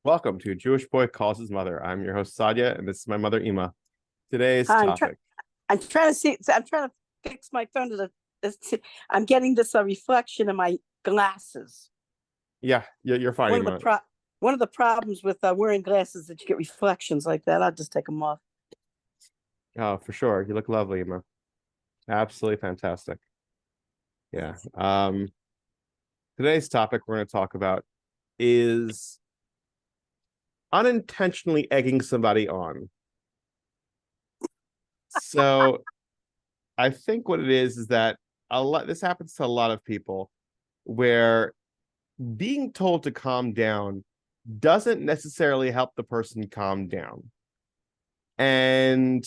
Welcome to Jewish Boy Calls His Mother. I'm your host Sadia, and this is my mother Ima. Today's Hi, I'm trying. topic. I'm trying to see. I'm trying to fix my phone to I'm getting this reflection in my glasses. Yeah, you're fine, One of the Ima. one of the problems with wearing glasses that you get reflections like that. I'll just take them off. Oh, for sure. You look lovely, Ima. Absolutely fantastic. Yeah. Today's topic we're going to talk about is unintentionally egging somebody on. So I think what it is that this happens to a lot of people where being told to calm down doesn't necessarily help the person calm down. And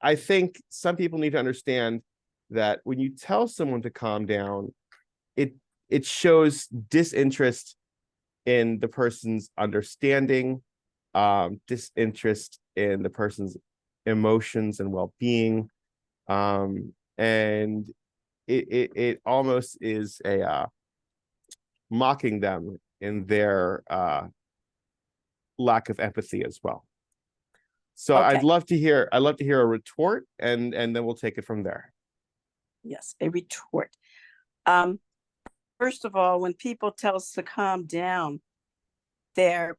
I think some people need to understand that when you tell someone to calm down, it it shows disinterest in the person's understanding, disinterest in the person's emotions and well-being, and it almost is a mocking them in their lack of empathy as well. So Okay. I'd love to hear a retort, and then we'll take it from there. Yes, a retort. Um, First of all, when people tell us to calm down, I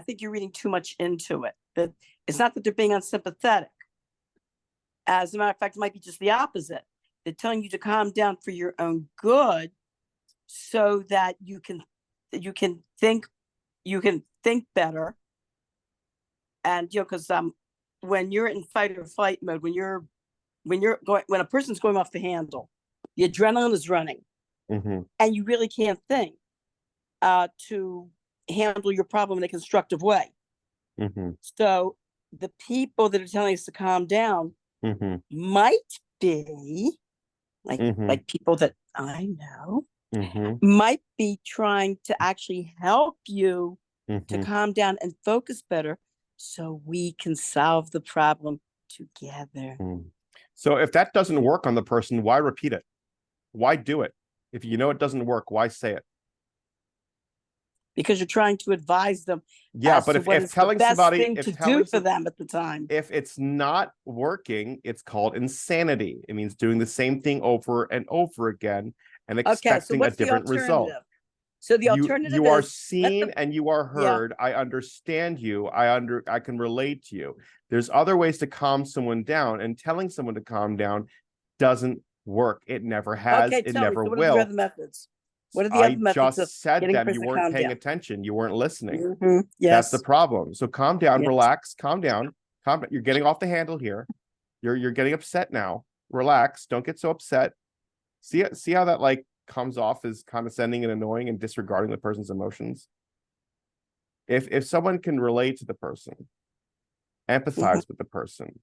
think you're reading too much into it. That it's not that they're being unsympathetic. As a matter of fact, it might be just the opposite. They're telling you to calm down for your own good, so that you can think better. And because when you're in fight or flight mode, when a person's going off the handle, the adrenaline is running, Mm-hmm. and you really can't think to handle your problem in a constructive way. Mm-hmm. So the people that are telling us to calm down Mm-hmm. might be Mm-hmm. like people that I know Mm-hmm. might be trying to actually help you to Mm-hmm. calm down and focus better, so we can solve the problem together. Mm. So if that doesn't work on the person, why repeat it? Why do it? If you know it doesn't work, why say it? Because you're trying to advise them Yeah, as but to what if is the telling best somebody, thing if to do telling for some, them at the time. if it's not working, it's called insanity. It means doing the same thing over and over again and Okay, so expecting a what's the different result. alternative? So the You alternative are is let seen the and you are yeah. heard. I understand you. I can relate to you. There's other ways to calm someone down, and telling someone to calm down doesn't work. It never has. Okay, It tell me. never So what are the other will. methods? What are the other I methods of just said getting a them. You person to weren't calm paying down? attention. You weren't listening. That's the Yes. problem. So calm down, Yes. relax, calm down. You're getting off the handle here. You're getting upset now. Relax. Don't get so upset. See how that like comes off as condescending and annoying and disregarding the person's emotions. If someone can relate to the person, Mhm. empathize with the person,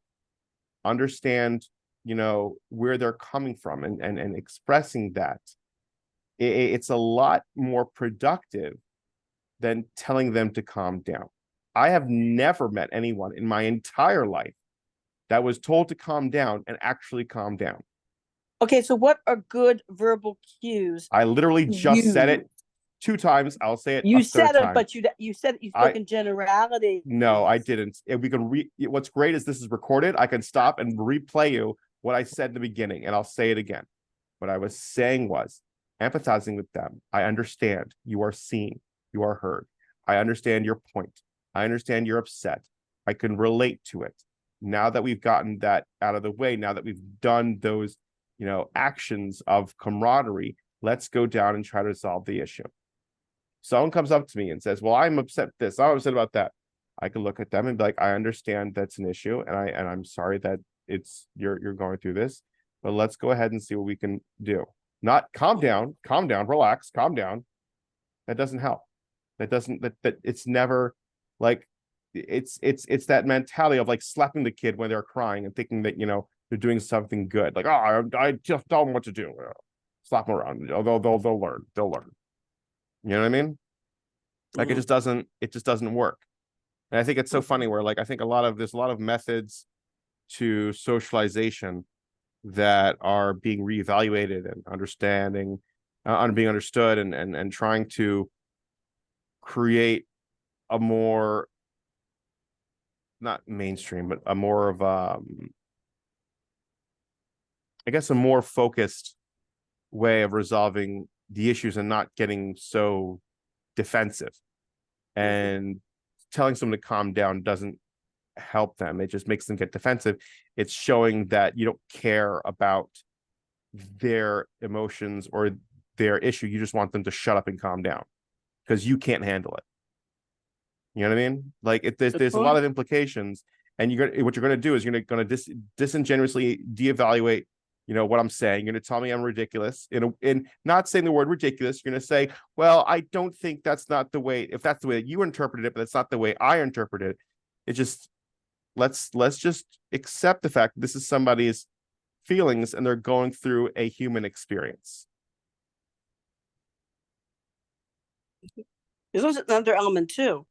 understand, where they're coming from, and expressing that, it's a lot more productive than telling them to calm down. I have never met anyone in my entire life that was told to calm down and actually calm down. Okay, so what are good verbal cues I literally to just said use? it 2 times. I'll say it a You third said it, time. but you said it, you spoke I in generalities. No, I didn't. We can what's great is this is recorded. I can stop and replay you what I said in the beginning, and I'll say it again. What I was saying was empathizing with them. I understand you are seen, you are heard. I understand your point. I understand you're upset. I can relate to it. Now that we've gotten that out of the way, now that we've done those, actions of camaraderie, let's go down and try to resolve the issue. Someone comes up to me and says, "Well, I'm upset this. I'm upset about that." I can look at them and be like, "I understand that's an issue, and I'm sorry that you're going through this, but let's go ahead and see what we can do." Not calm down, relax, calm down. That doesn't help. That it's never like it's that mentality of like slapping the kid when they're crying and thinking that they're doing something good. Like, oh, I just tell them what to do. Slap them around. They'll learn. They'll learn. You know what I mean? Like Mhm. it just doesn't work. And I think it's so funny where like I think there's a lot of methods to socialization that are being reevaluated and understanding being understood and trying to create a more, not mainstream, but a more of I guess a more focused way of resolving the issues and not getting so defensive. And telling someone to calm down doesn't help them. It just makes them get defensive. It's showing that you don't care about their emotions or their issue. You just want them to shut up and calm down because you can't handle it. You know what I mean? Like there's a lot of implications, and what you're gonna do is you're gonna disingenuously deevaluate, what I'm saying. You're gonna tell me I'm ridiculous. In not saying the word ridiculous, you're gonna say, well, I don't think that's not the way. If that's the way that you interpreted it, but that's not the way I interpret it. It just let's just accept the fact that this is somebody's feelings and they're going through a human experience. There's also another element too,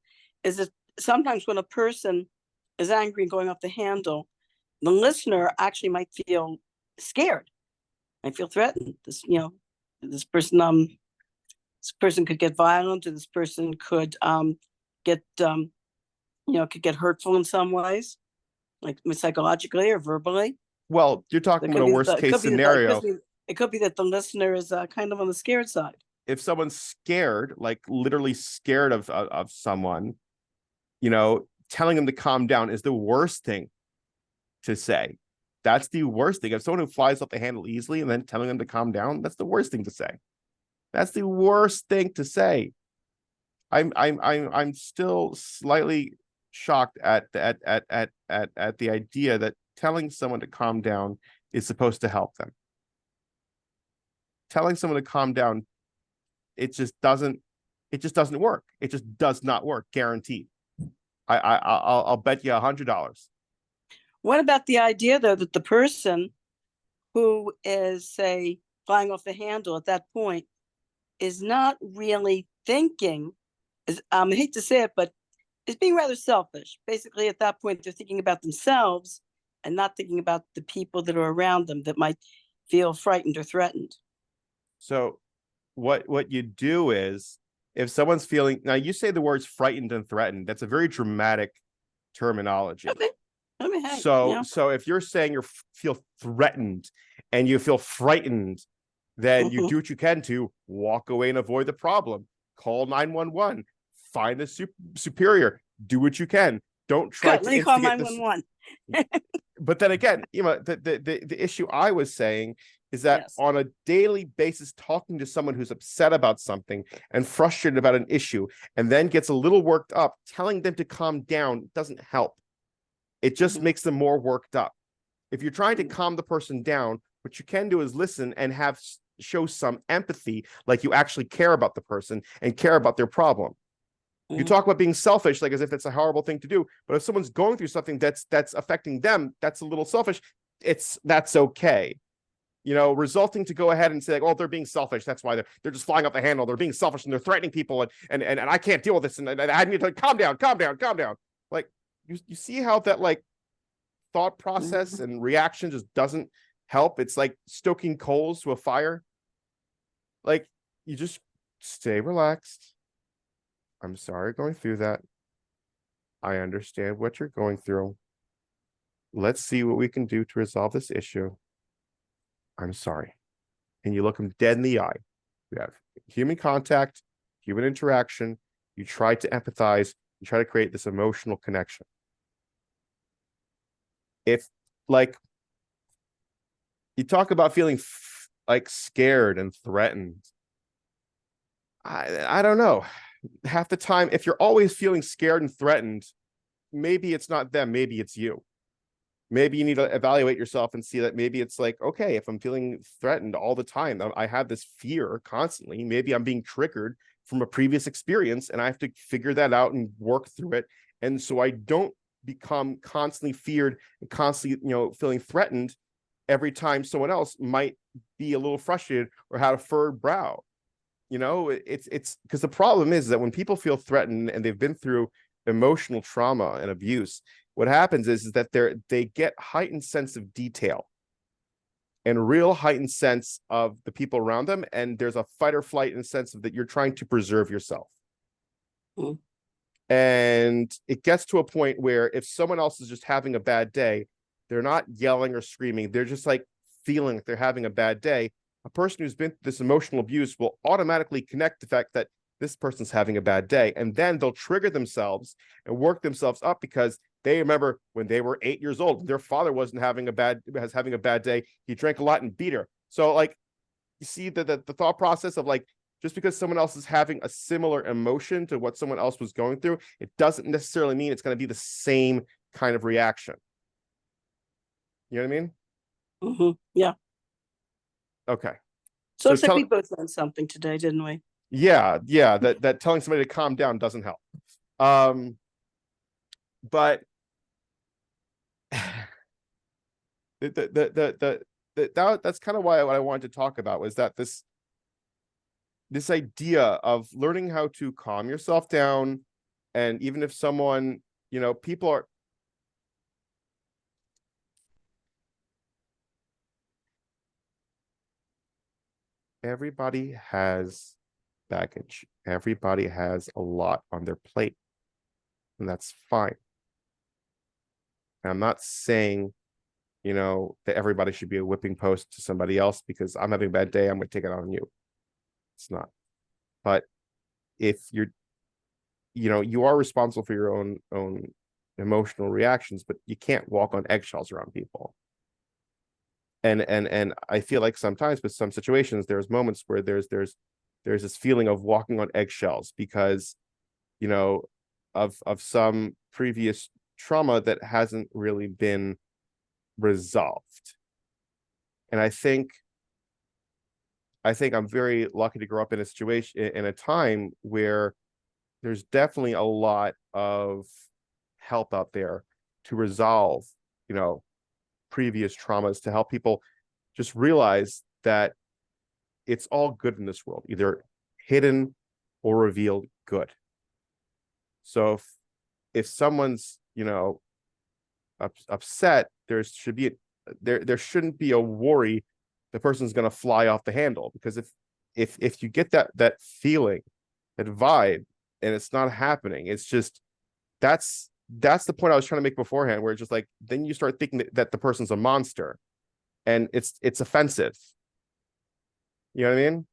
is that sometimes when a person is angry and going off the handle, the listener actually might feel scared. I feel threatened. This person could get violent, or this person could get could get hurtful in some ways, like psychologically or verbally. Well, you're talking about a worst case scenario. It could be that the listener is kind of on the scared side. If someone's scared, like literally scared of someone, telling them to calm down is the worst thing to say. That's the worst thing. If someone who flies off the handle easily and then telling them to calm down, that's the worst thing to say. That's the worst thing to say. I'm still slightly shocked at the idea that telling someone to calm down is supposed to help them. Telling someone to calm down, it just doesn't work. It just does not work, guaranteed. I'll bet you $100. What about the idea, though, that the person who is, say, flying off the handle at that point is not really thinking, I hate to say it, but is being rather selfish. Basically, at that point, they're thinking about themselves and not thinking about the people that are around them that might feel frightened or threatened. So what you do is, if someone's feeling, now you say the words frightened and threatened, that's a very dramatic terminology. Okay. So if you're saying you feel threatened and you feel frightened, then you do what you can to walk away and avoid the problem. Call 911. Find a superior. Do what you can. Don't try to instigate call 911. But then again, the issue I was saying is that on a daily basis, talking to someone who's upset about something and frustrated about an issue, and then gets a little worked up, telling them to calm down doesn't help. It just makes them more worked up. If you're trying to calm the person down, what you can do is listen and show some empathy, like you actually care about the person and care about their problem. You talk about being selfish, like as if it's a horrible thing to do. But if someone's going through something that's affecting them, that's a little selfish. That's okay. Resulting to go ahead and say, like, oh, they're being selfish. That's why they're just flying off the handle. They're being selfish and they're threatening people, and I can't deal with this. And I need to calm down. Like, you see how that like thought process and reaction just doesn't help. It's like stoking coals to a fire. Like, you just stay relaxed. I'm sorry going through that. I understand what you're going through. Let's see what we can do to resolve this issue. I'm sorry. And you look them dead in the eye. You have human contact, human interaction. You try to empathize. You try to create this emotional connection. If, like, you talk about feeling like scared and threatened, I don't know. Half the time, if you're always feeling scared and threatened, maybe it's not them, maybe it's you. Maybe you need to evaluate yourself and see that maybe it's like, okay, if I'm feeling threatened all the time, I have this fear constantly, maybe I'm being triggered from a previous experience and I have to figure that out and work through it. And so I don't become constantly feared and constantly, feeling threatened every time someone else might be a little frustrated or had a furrowed brow. It's because the problem is that when people feel threatened and they've been through emotional trauma and abuse, what happens is that they get heightened sense of detail and real heightened sense of the people around them. And there's a fight or flight in the sense of that you're trying to preserve yourself. Mm. And it gets to a point where if someone else is just having a bad day, they're not yelling or screaming. They're just like feeling like they're having a bad day. A person who's been through this emotional abuse will automatically connect the fact that this person's having a bad day. And then they'll trigger themselves and work themselves up because they remember when they were 8 years old, their father wasn't having a bad day. He drank a lot and beat her. So like, you see the thought process of like, just because someone else is having a similar emotion to what someone else was going through, it doesn't necessarily mean it's going to be the same kind of reaction. You know what I mean? Yeah. Okay. So So it's like we both learned something today, didn't we? yeah, that telling somebody to calm down doesn't help. But that's kind of why what I wanted to talk about was that this idea of learning how to calm yourself down, and even if someone, people are, everybody has baggage. Everybody has a lot on their plate, and that's fine. And I'm not saying, that everybody should be a whipping post to somebody else because I'm having a bad day, I'm going to take it on you. It's not. But if you're, you are responsible for your own emotional reactions, but you can't walk on eggshells around people. And I feel like sometimes with some situations, there's moments where there's this feeling of walking on eggshells because, of some previous trauma that hasn't really been resolved. And I think I'm very lucky to grow up in a situation, in a time where there's definitely a lot of help out there to resolve, previous traumas, to help people just realize that it's all good in this world, either hidden or revealed good. So if someone's, upset, there shouldn't be a worry the person's going to fly off the handle, because if you get that feeling, that vibe, and it's not happening, it's just, that's the point I was trying to make beforehand, where it's just like, then you start thinking that the person's a monster, and it's offensive. You know what I mean?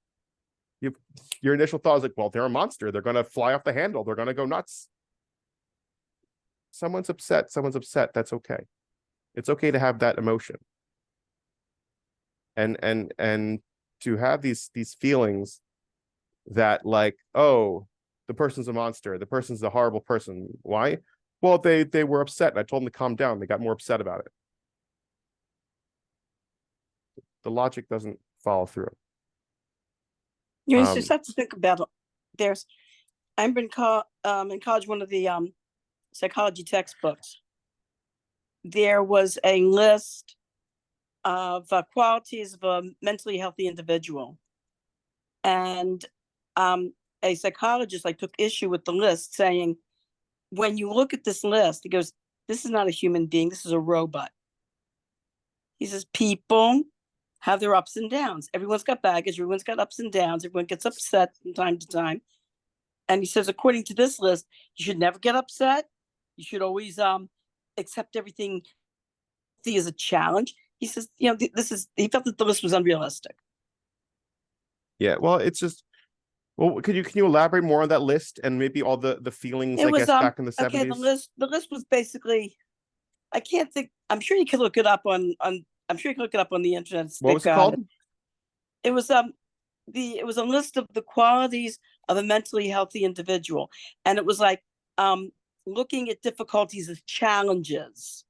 Your initial thought is like, well, they're a monster, they're going to fly off the handle, they're going to go nuts. Someone's upset, that's okay. It's okay to have that emotion, and to have these feelings that, like, oh, the person's a monster, the person's a horrible person. Why? Well, they were upset and I told them to calm down, they got more upset about it. The logic doesn't follow through. You just have to think about it. I'm in college, one of the psychology textbooks, there was a list of qualities of a mentally healthy individual, and a psychologist took issue with the list, saying, when you look at this list, he goes, this is not a human being, this is a robot. He says, people have their ups and downs. Everyone's got baggage, everyone's got ups and downs, everyone gets upset from time to time. And he says, according to this list, you should never get upset. You should always accept everything as a challenge. He says, he felt that the list was unrealistic. Yeah, well, it's just, well, can you elaborate more on that list and maybe all the feelings, It I was, guess, back in the 70s? Okay, the list was basically, I can't think, I'm sure you can look it up on I'm sure you can look it up on the internet. What was it called? It was it was a list of the qualities of a mentally healthy individual, and it was like looking at difficulties as challenges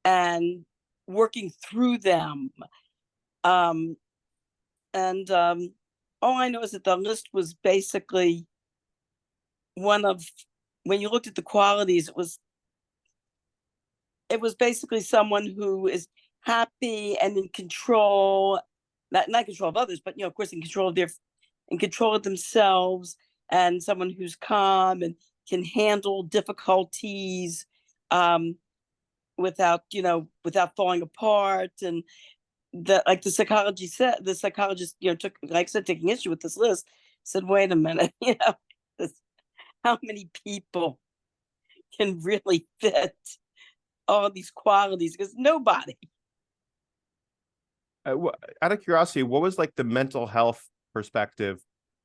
and working through them. And all I know is that the list was basically one of, when you looked at the qualities, it was basically someone who is happy and in control, not control of others, but of course in control of themselves, and someone who's calm and can handle difficulties without falling apart. And the psychologist took, like I said, taking issue with this list, said, wait a minute, how many people can really fit all these qualities, because nobody. Out of curiosity, what was like the mental health perspective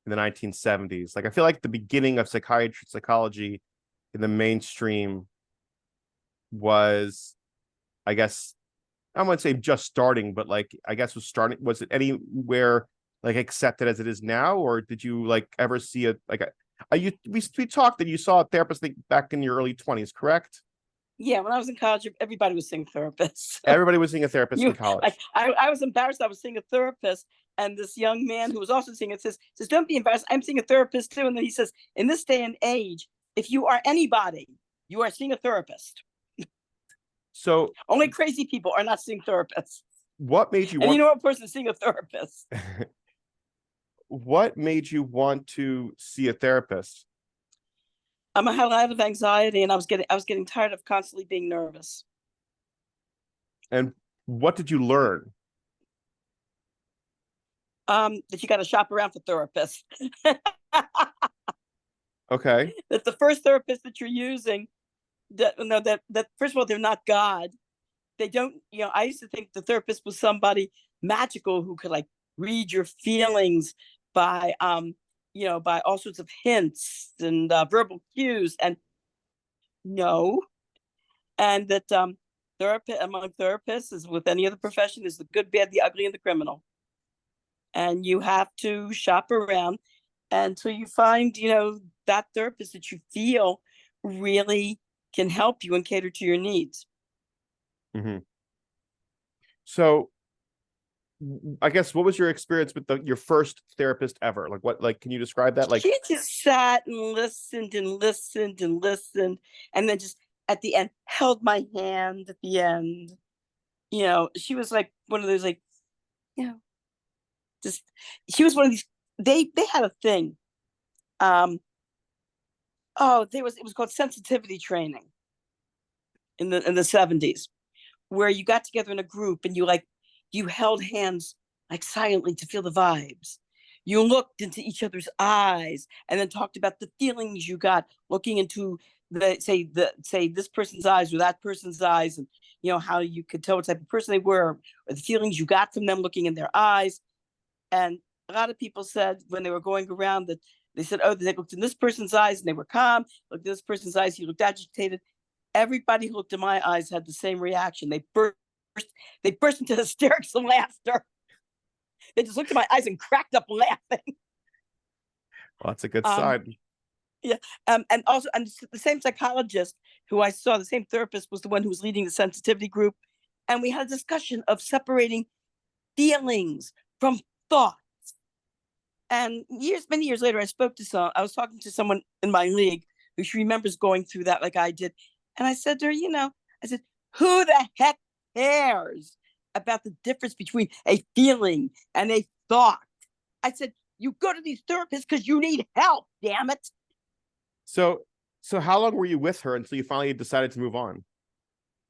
in the 1970s? Like, I feel like the beginning of psychiatry, psychology in the mainstream was, I guess, I wouldn't say just starting, but like, I guess was starting. Was it anywhere like accepted as it is now, or did you like ever see we talked that you saw a therapist back in your early 20s, correct? Yeah, when I was in college, everybody was seeing therapists. Everybody was seeing a therapist in You like, college. I was embarrassed. I was seeing a therapist, and this young man who was also seeing it says, "Don't be embarrassed. I'm seeing a therapist too." And then he says, "In this day and age, if you are anybody, you are seeing a therapist. So, Only crazy people are not seeing therapists." what made you And you want? know what person is seeing a therapist? What made you want to see a therapist? I had a lot of anxiety, and I was getting tired of constantly being nervous. And what did you learn? That you got to shop around for therapists. Okay. That the first therapist that you're using, that first of all, they're not God. They don't, I used to think the therapist was somebody magical who could like read your feelings by by all sorts of hints and verbal cues, and no. And that therapist among therapists, is with any other profession, is the good, bad, the ugly, and the criminal. And you have to shop around until you find, that therapist that you feel really can help you and cater to your needs. Mm-hmm. So, I guess, what was your experience with your first therapist ever? Like, what, like, can you describe that? Like, She just sat and listened and listened and listened, and then just at the end held my hand at the end. She was like one of those, like, you know, just she was one of these. They had a thing. It was called sensitivity training in the 70s, where you got together in a group and you held hands like silently to feel the vibes. You looked into each other's eyes and then talked about the feelings you got looking into say this person's eyes or that person's eyes, and how you could tell what type of person they were, or the feelings you got from them looking in their eyes. And a lot of people said when they were going around that they said, oh, they looked in this person's eyes and they were calm. Looked in this person's eyes, he looked agitated. Everybody who looked in my eyes had the same reaction. They burst into hysterics and laughter. They just looked at my eyes and cracked up laughing. well, that's a good sign. Yeah. And also, and the same psychologist who I saw, the same therapist, was the one who was leading the sensitivity group. And we had a discussion of separating feelings from thoughts. And many years later, I was talking to someone in my league who she remembers going through that like I did. And I said to her, I said, who the heck cares about the difference between a feeling and a thought? I said, you go to these therapists because you need help, damn it. So how long were you with her until you finally decided to move on?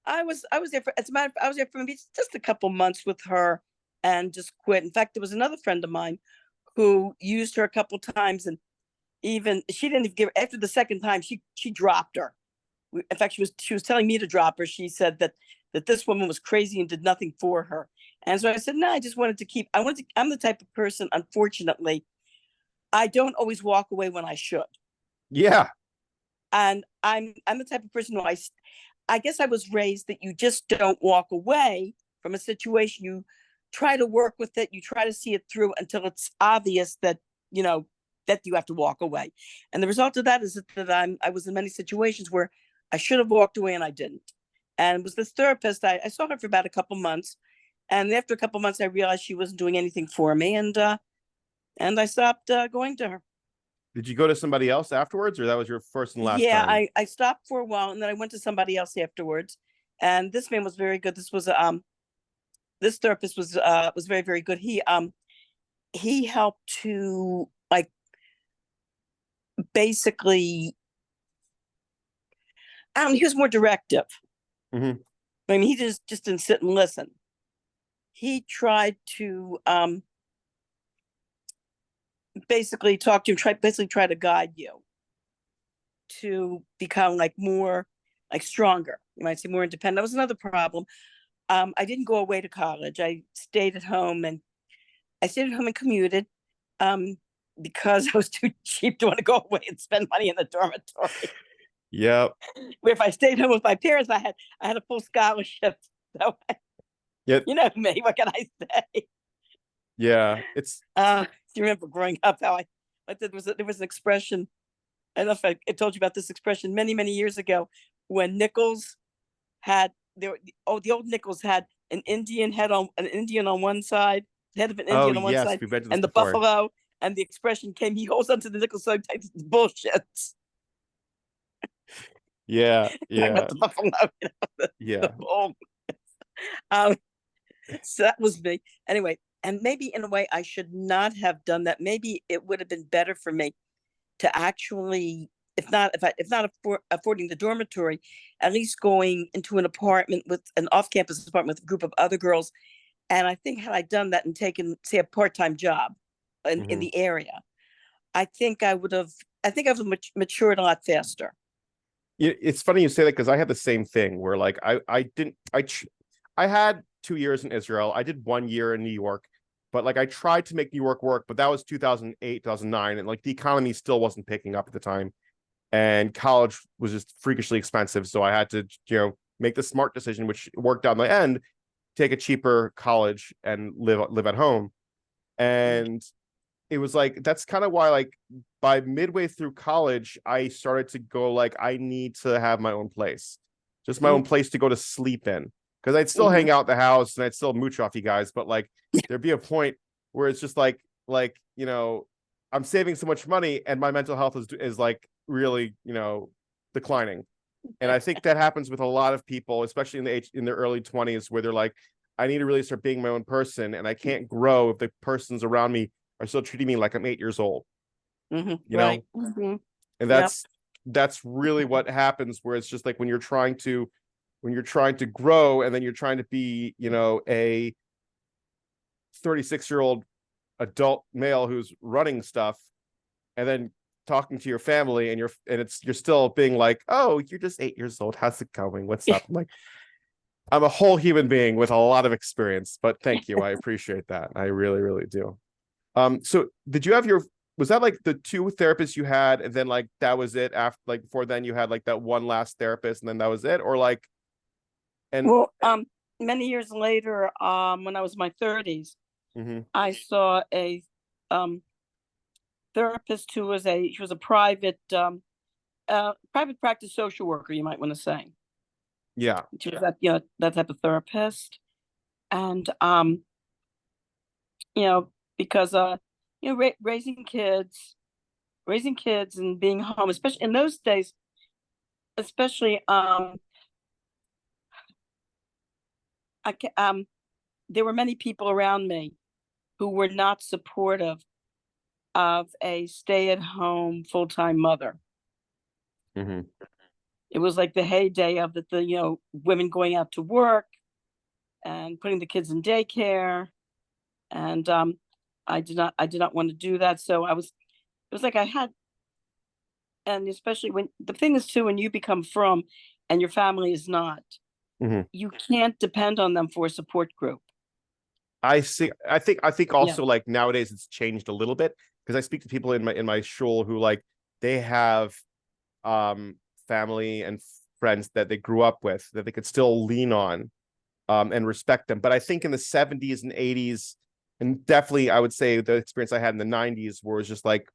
I was there for, as a matter of fact, I was there for maybe just a couple months with her and just quit. In fact, there was another friend of mine who used her a couple times, and even she didn't even give her, after the second time she dropped her. In fact, she was telling me to drop her. She said that this woman was crazy and did nothing for her. And so I said, no, I just wanted to keep, I'm the type of person, unfortunately, I don't always walk away when I should. Yeah. And I'm the type of person who I guess I was raised that you just don't walk away from a situation. You try to work with it. You try to see it through until it's obvious that, that you have to walk away. And the result of that is that I was in many situations where I should have walked away and I didn't. And it was this therapist, I saw her for about a couple months. And after a couple months, I realized she wasn't doing anything for me. And I stopped going to her. Did you go to somebody else afterwards, or that was your first and last Yeah, time? I stopped for a while, and then I went to somebody else afterwards. And this man was very good. This therapist was very, very good. He helped to, like, basically, he was more directive. Mm-hmm. I mean, he just didn't sit and listen. He tried to basically talk to you, try to guide you. to become like more like stronger. You might say more independent. That was another problem. I didn't go away to college. I stayed at home and commuted because I was too cheap to want to go away and spend money in the dormitory. Yep. Where if I stayed home with my parents, I had a full scholarship. So Yeah. you know me, what can I say? Yeah. It's Do you remember growing up how there was an expression. I don't know if I told you about this expression many, many years ago when Nichols had the old Nichols had an Indian on one side, head of an oh Indian on one yes, side, we've mentioned this and the before. buffalo, and the expression came, he holds onto the Nichols so tight, it's bullshit. Yeah, yeah, About the buffalo, yeah. the bull. Um, so that was me. Anyway, and maybe in a way I should not have done that. Maybe it would have been better for me to actually, if not affording the dormitory, at least going into an apartment with an off-campus apartment with a group of other girls. And I think had I done that and taken, say, a part-time job in Mhm. the area, I think I would have matured a lot faster. It's funny you say that because I had the same thing where like I had 2 years in Israel. I did 1 year in New York, but like I tried to make New York work, but that was 2008, 2009, and like the economy still wasn't picking up at the time, and college was just freakishly expensive. So I had to, make the smart decision, which worked out in the end, take a cheaper college and live at home. And it was like that's kind of why like by midway through college I started to go like I need to have my own place, just my own place to go to sleep in, because I'd still hang out at the house and I'd still mooch off you guys, but like there'd be a point where it's just like I'm saving so much money and my mental health is like really declining. And I think that happens with a lot of people, especially in their early 20s, where they're like, I need to really start being my own person, and I can't grow if the persons around me are still treating me like I'm 8 years old. You Right. know, and that's really what happens. Where it's just like when you're trying to grow, and then you're trying to be, a 36-year-old adult male who's running stuff, and then talking to your family, and you're still being like, oh, you're just 8 years old. How's it going? What's up? I'm a whole human being with a lot of experience, but thank you. I appreciate that. I really, really do. So did you have was that like the two therapists you had, and then like that was it after, like before then you had like that one last therapist and then that was it? Or like, and well, many years later, when I was in my 30s, I saw a therapist who was she was a private practice social worker, you might want to say. Yeah. She was that type of therapist. And because raising kids and being home, especially in those days, especially there were many people around me who were not supportive of a stay-at-home full-time mother. It was like the heyday of the women going out to work and putting the kids in daycare, and I did not want to do that. So it was like I had, and especially when the thing is too, when you become from and your family is not, you can't depend on them for a support group. I see. I think also like nowadays it's changed a little bit, because I speak to people in my shul who like they have family and friends that they grew up with that they could still lean on and respect them. But I think in the 70s and 80s, and definitely I would say the experience I had in the 90s, where it was just like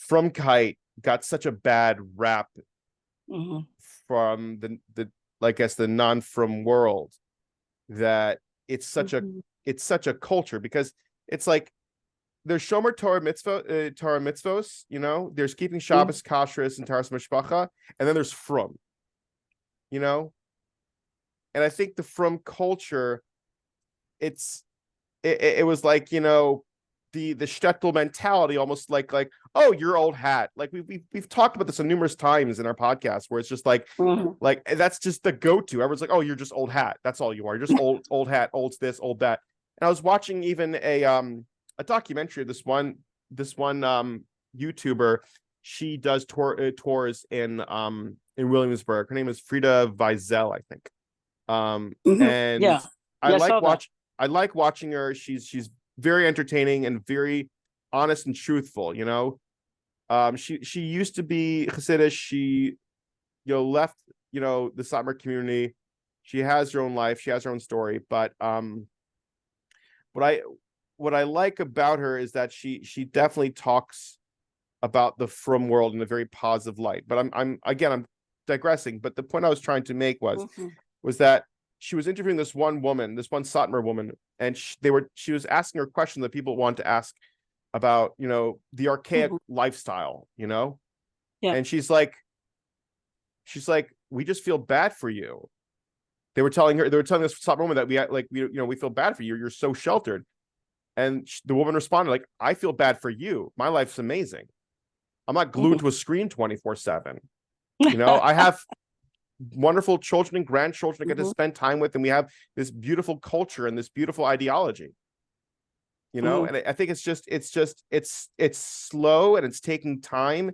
Frumkeit got such a bad rap from the I guess the non-Frum world, that it's such a culture, because it's like there's Shomer Torah mitzvos, there's keeping Shabbos, Kashrus, and Taras Mishpacha, and then there's Frum, and I think the Frum culture, it was like, the shtetl mentality, almost like, oh, you're old hat. Like we've talked about this numerous times in our podcast, where it's just like that's just the go-to. Everyone's like, oh, you're just old hat. That's all you are. You're just old hat, old this, old that. And I was watching even a documentary of this one YouTuber. she does tours in Williamsburg. Her name is Frida Wiesel, I think. And Yeah. I Yeah, I like saw that. I like watching her. She's very entertaining and very honest and truthful, you know. She used to be Hasidic. She, left, the Satmar community. She has her own life. She has her own story. But what I like about her is that she definitely talks about the frum world in a very positive light. But I'm digressing. But the point I was trying to make was that she was interviewing this one woman, this one Satmar woman, and she was asking her question that people want to ask about, the archaic lifestyle, Yeah. and she's like, we just feel bad for you. They were telling this Satmar woman that we feel bad for you. You're so sheltered. And the woman responded like, I feel bad for you. My life's amazing. I'm not glued to a screen 24/7. I have wonderful children and grandchildren I get to spend time with, and we have this beautiful culture and this beautiful ideology. And I think it's slow and it's taking time.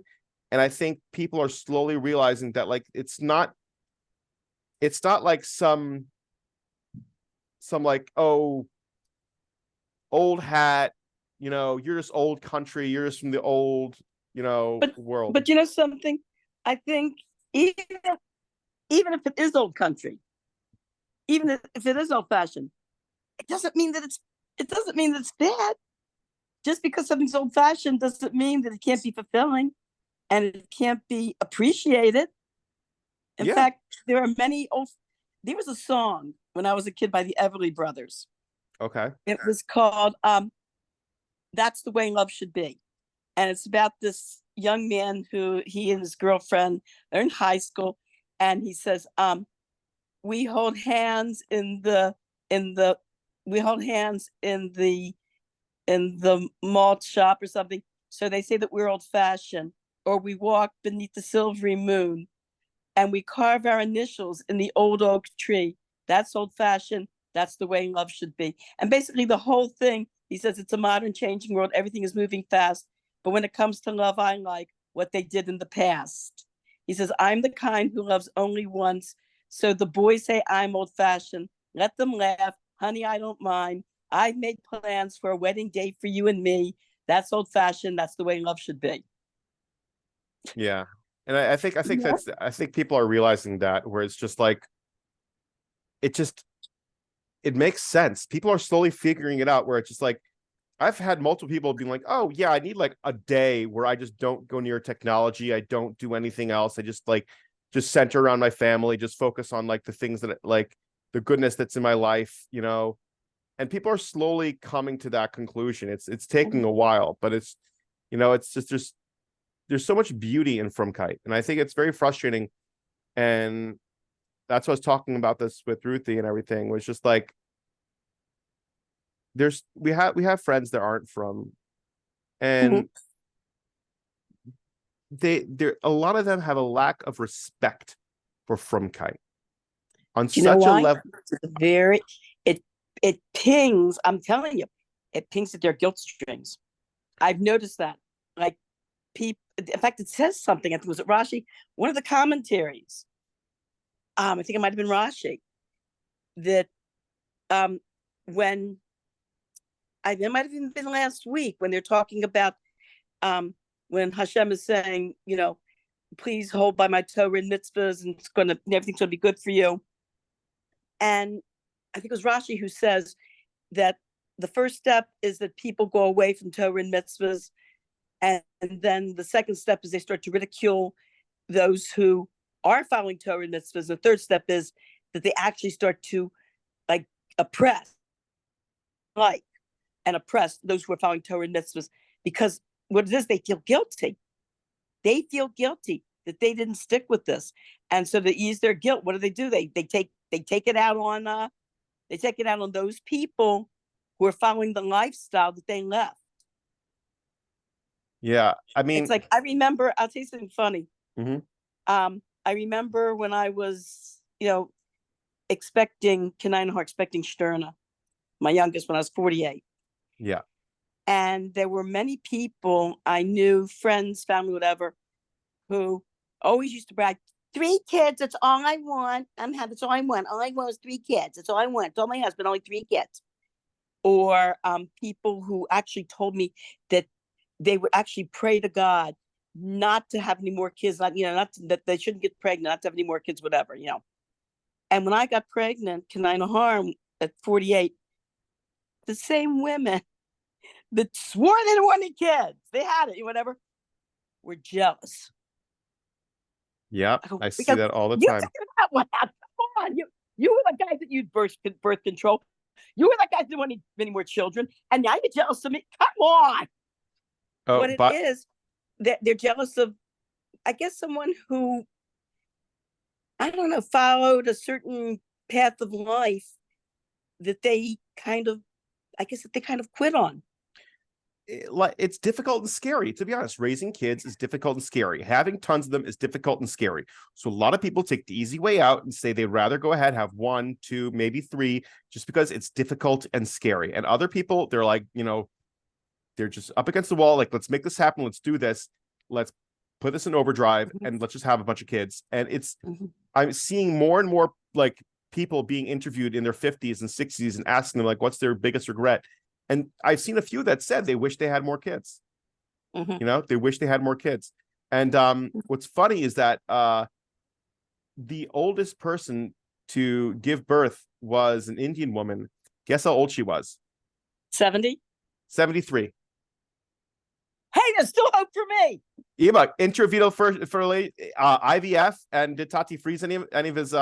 And I think people are slowly realizing that like it's not like some like, oh, old hat, you're just old country, you're just from the old, world. But something, I think even if it is old country, even if it is old fashioned, it doesn't mean that it's bad. Just because something's old fashioned doesn't mean that it can't be fulfilling and it can't be appreciated. In fact, there are many there was a song when I was a kid by the Everly Brothers. Okay. It was called That's the Way Love Should Be. And it's about this young man who he and his girlfriend are in high school, and he says, we hold hands in the malt shop or something. So they say that we're old fashioned, or we walk beneath the silvery moon and we carve our initials in the old oak tree. That's old fashioned. That's the way love should be. And basically the whole thing, he says, it's a modern changing world. Everything is moving fast. But when it comes to love, I like what they did in the past. He says, I'm the kind who loves only once. So the boys say I'm old fashioned. Let them laugh. Honey, I don't mind. I've made plans for a wedding day for you and me. That's old fashioned. That's the way love should be. Yeah. And I think people are realizing that, where it's just like, it makes sense. People are slowly figuring it out, where it's just like, I've had multiple people being like, oh yeah, I need like a day where I just don't go near technology. I don't do anything else. I just center around my family, just focus on like the things that like the goodness that's in my life, and people are slowly coming to that conclusion. It's taking a while, but it's just there's so much beauty in Frumkeit, and I think it's very frustrating. And that's what I was talking about this with Ruthie and everything, was just like, we have friends that aren't from, and they're a lot of them have a lack of respect for Frumkeit on such a level. It pings, I'm telling you, it pings at their guilt strings. I've noticed that. Like people, in fact, it says something, I think it was at Rashi, one of the commentaries. I think it might have been Rashi, that when it might have even been last week, when they're talking about when Hashem is saying, please hold by my Torah and mitzvahs, and everything's gonna be good for you. And I think it was Rashi who says that the first step is that people go away from Torah and mitzvahs, and then the second step is they start to ridicule those who are following Torah and mitzvahs. The third step is that they actually start to like oppress, and oppress those who are following Torah and mitzvahs, because what it is, they feel guilty. They feel guilty that they didn't stick with this, and so to ease their guilt, what do? They take it out on those people who are following the lifestyle that they left. Yeah, I mean, it's like, I remember. I'll tell you something funny. I remember when I was, expecting Stirna, my youngest, when I was 48. Yeah. And there were many people I knew, friends, family, whatever, who always used to brag, 3 kids, that's all I want. That's all I want. All I want is 3 kids. That's all I want. Told my husband, only 3 kids. Or people who actually told me that they would actually pray to God not to have any more kids, that they shouldn't get pregnant, not to have any more kids, whatever. And when I got pregnant, Kanina Harm at 48, the same women that swore they didn't want any kids, they had it, whatever, were jealous. Yeah, I go, I see because that all the you time. figured out what happened. Come on, you were the guys that used birth control. You were the guys that didn't want any more children, and now you're jealous of me. Come on. Oh, What it but is, that they're jealous of, I guess, someone who, I don't know, followed a certain path of life that they kind of, I guess, that they kind of quit on. it's difficult and scary, to be honest. Raising kids is difficult and scary. Having tons of them is difficult and scary. So a lot of people take the easy way out and say they'd rather go ahead, have 1, 2, maybe 3, just because it's difficult and scary. And other people, they're like, they're just up against the wall, like, let's make this happen, let's do this, let's put this in overdrive, and let's just have a bunch of kids. And I'm seeing more and more like people being interviewed in their 50s and 60s and asking them, like, what's their biggest regret? And I've seen a few that said they wish they had more kids. They wish they had more kids. And what's funny is that the oldest person to give birth was an Indian woman. Guess how old she was? 70. 73. Hey, there's still hope for me. Eva, intravenous for IVF, and did Tati freeze any of his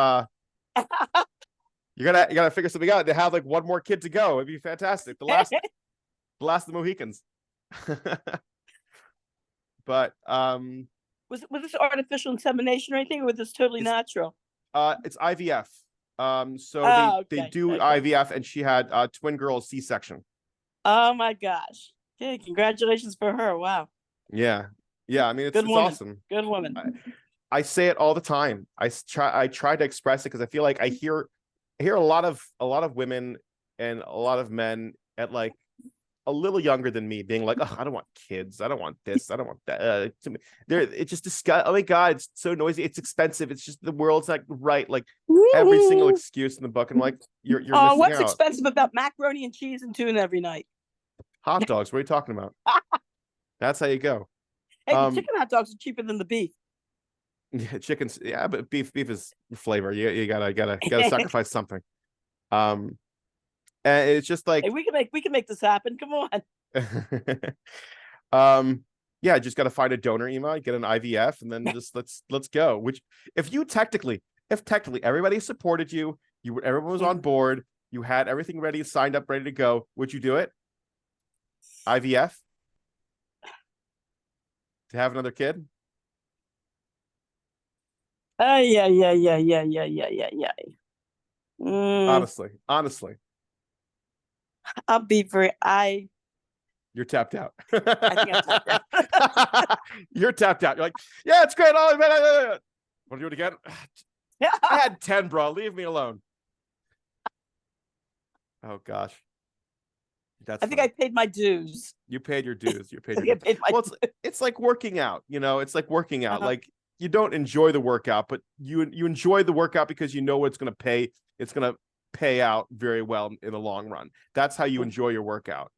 you gotta figure something out. They have like 1 more kid to go. It'd be fantastic. The last of the Mohicans. But was this artificial insemination or anything, or was this totally natural? It's IVF. So they do okay. IVF, and she had twin girls, C-section. Oh my gosh. Okay, congratulations for her. Wow. Yeah. I mean, it's awesome. Good woman. I say it all the time. I try to express it because I feel like I hear a lot of women and a lot of men at like a little younger than me being like, oh, I don't want kids, I don't want this, I don't want that. It's just disgust. Oh my God, it's so noisy, it's expensive, it's just the world's like right, like every single excuse in the book. And I'm like, you're missing what's out. expensive about macaroni and cheese and tuna every night? Hot dogs, what are you talking about? That's how you go. Hey, the chicken hot dogs are cheaper than the beef. Yeah, chickens, yeah, but beef is flavor. You gotta sacrifice something. And it's just like, hey, we can make this happen. Come on. Yeah, just gotta find a donor email, get an IVF, and then just let's go. Which if technically everybody supported you, everyone was on board, you had everything ready, signed up, ready to go, would you do it? IVF? To have another kid? Yeah. Honestly. I'll be You're tapped out. I think I'm tapped out. You're tapped out. You're like, yeah, it's great. Want to do it again? I had 10, bro. Leave me alone. Oh gosh. I think I paid my dues. You paid your dues. It's like working out. It's like working out. Like, you don't enjoy the workout, but you enjoy the workout because you know what it's going to pay. It's going to pay out very well in the long run. That's how you enjoy your workout.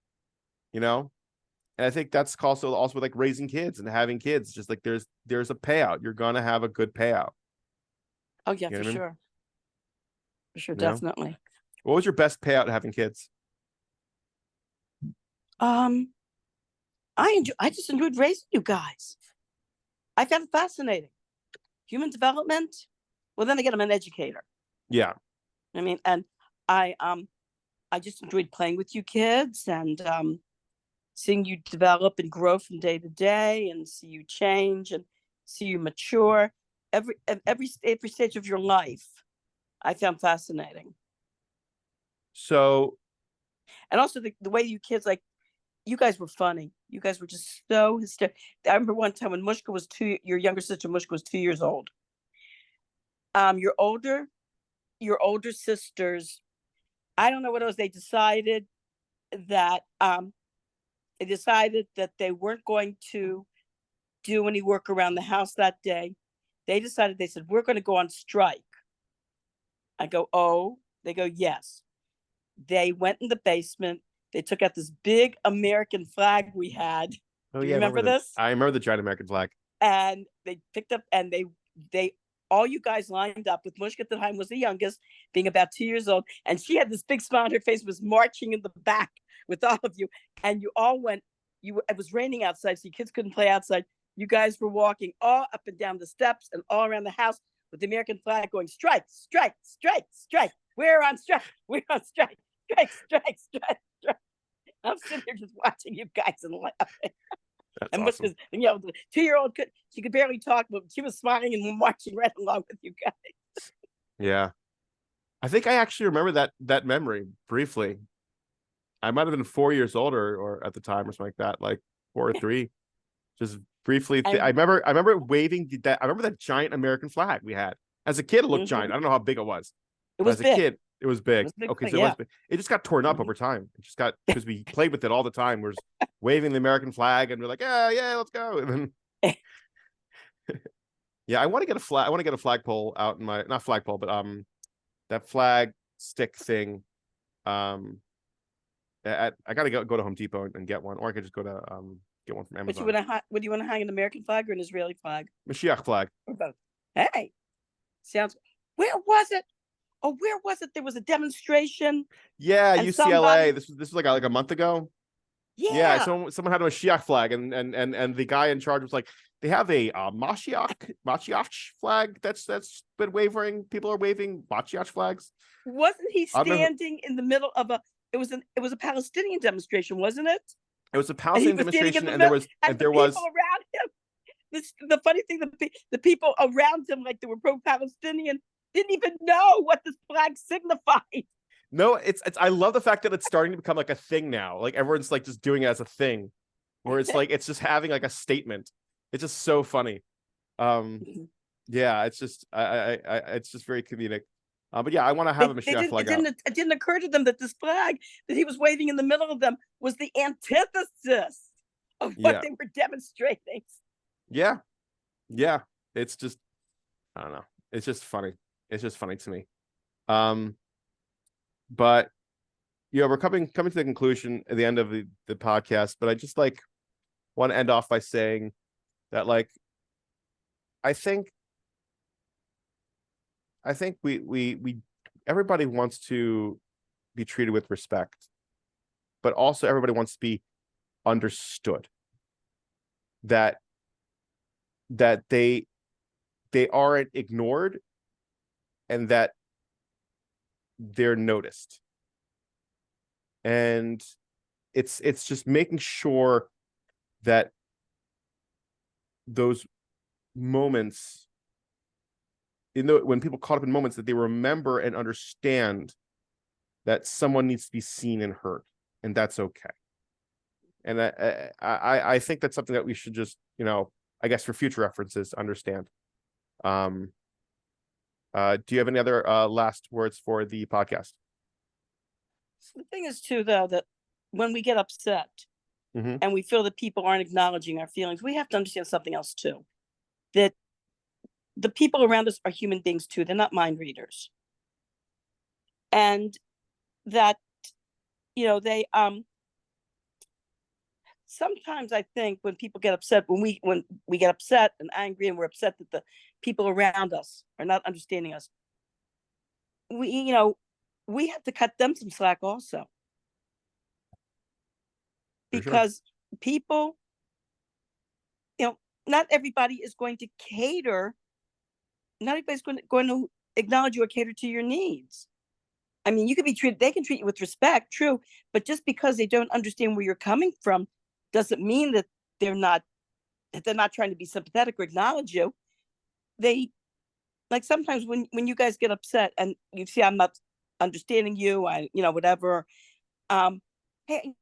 And I think that's also with like raising kids and having kids. Just like there's a payout. You're going to have a good payout. Oh yeah, for sure. For sure, definitely. What was your best payout having kids? I just enjoyed raising you guys. I found it fascinating. Human development. Well, then again, I'm an educator. Yeah. I mean, and I just enjoyed playing with you kids and seeing you develop and grow from day to day, and see you change and see you mature. Every stage of your life, I found fascinating. So, and also the way you kids, like, you guys were funny. You guys were just so hysterical. I remember one time when Mushka was your younger sister Mushka was 2 years old. Your older sisters, I don't know what it was. They decided that they weren't going to do any work around the house that day. They said, we're going to go on strike. I go, oh, they go, yes. They went in the basement. They took out this big American flag we had. Oh Do yeah, you remember this? I remember the giant American flag. And they picked up, and they all you guys lined up with Mushka at the time was the youngest, being about 2 years old. And she had this big smile on her face, was marching in the back with all of you. And you all went, it was raining outside, so your kids couldn't play outside. You guys were walking all up and down the steps and all around the house with the American flag going, strike, strike, strike, strike. We're on strike. We're on strike. Strike, strike, strike, strike. I'm sitting here just watching you guys and laughing. That's and awesome. the 2-year-old she could barely talk, but she was smiling and marching right along with you guys. Yeah. I think I actually remember that memory briefly. I might have been 4 years old or at the time or something like that, like 4 or 3. Just briefly. I remember waving I remember that giant American flag we had. As a kid, it looked giant. I don't know how big it was. It was as big. A kid, it was big. Okay, so yeah. it was big. It just got torn up over time. It just got, because we played with it all the time. We're just waving the American flag and we're like, yeah, let's go. And then yeah, I want to get a flag. I want to get a flagpole out in my, not flagpole, but that flag stick thing. I gotta go to Home Depot and get one, or I could just go to get one from Amazon. Would you want to hang an American flag or an Israeli flag? Mashiach flag. Or both? Hey, sounds. Where was it? Oh, where was it? There was a demonstration. Yeah, UCLA. This was like a month ago. Yeah. Someone had a Mashiach flag, and the guy in charge was like, they have a Mashiach flag that's been wavering. People are waving Mashiach flags. Wasn't he standing in the middle of it was a Palestinian demonstration, wasn't it? It was a Palestinian demonstration, and there was people around him. The funny thing, the people around him, like they were pro-Palestinian, didn't even know what this flag signified. No, I love the fact that it's starting to become like a thing now. Like everyone's like just doing it as a thing, where it's like it's just having like a statement. It's just so funny. Yeah, it's just it's just very comedic. But yeah, I want to have a Mashiach flag out. It didn't occur to them that this flag that he was waving in the middle of them was the antithesis of what they were demonstrating. Yeah. It's just, I don't know. It's just funny. It's just funny to me. But we're coming to the conclusion at the end of the podcast. But I just want to end off by saying that I think we everybody wants to be treated with respect, but also everybody wants to be understood that they aren't ignored and that they're noticed. And it's just making sure that those moments, when people caught up in moments, that they remember and understand that someone needs to be seen and heard, and that's okay. And I think that's something that we should just, I guess for future references, understand. Do you have any other last words for the podcast? So the thing is too, though, that when we get upset and we feel that people aren't acknowledging our feelings, we have to understand something else too. That the people around us are human beings too. They're not mind readers. And that, they sometimes I think when people get upset, when we get upset and angry and we're upset that the people around us are not understanding us, we have to cut them some slack also. Because people, not everybody is going to cater. Not everybody's going to acknowledge you or cater to your needs. I mean, you could be treated, they can treat you with respect, true, but just because they don't understand where you're coming from doesn't mean that they're not trying to be sympathetic or acknowledge you. They, like, sometimes when you guys get upset and you see I'm not understanding you, whatever, hey,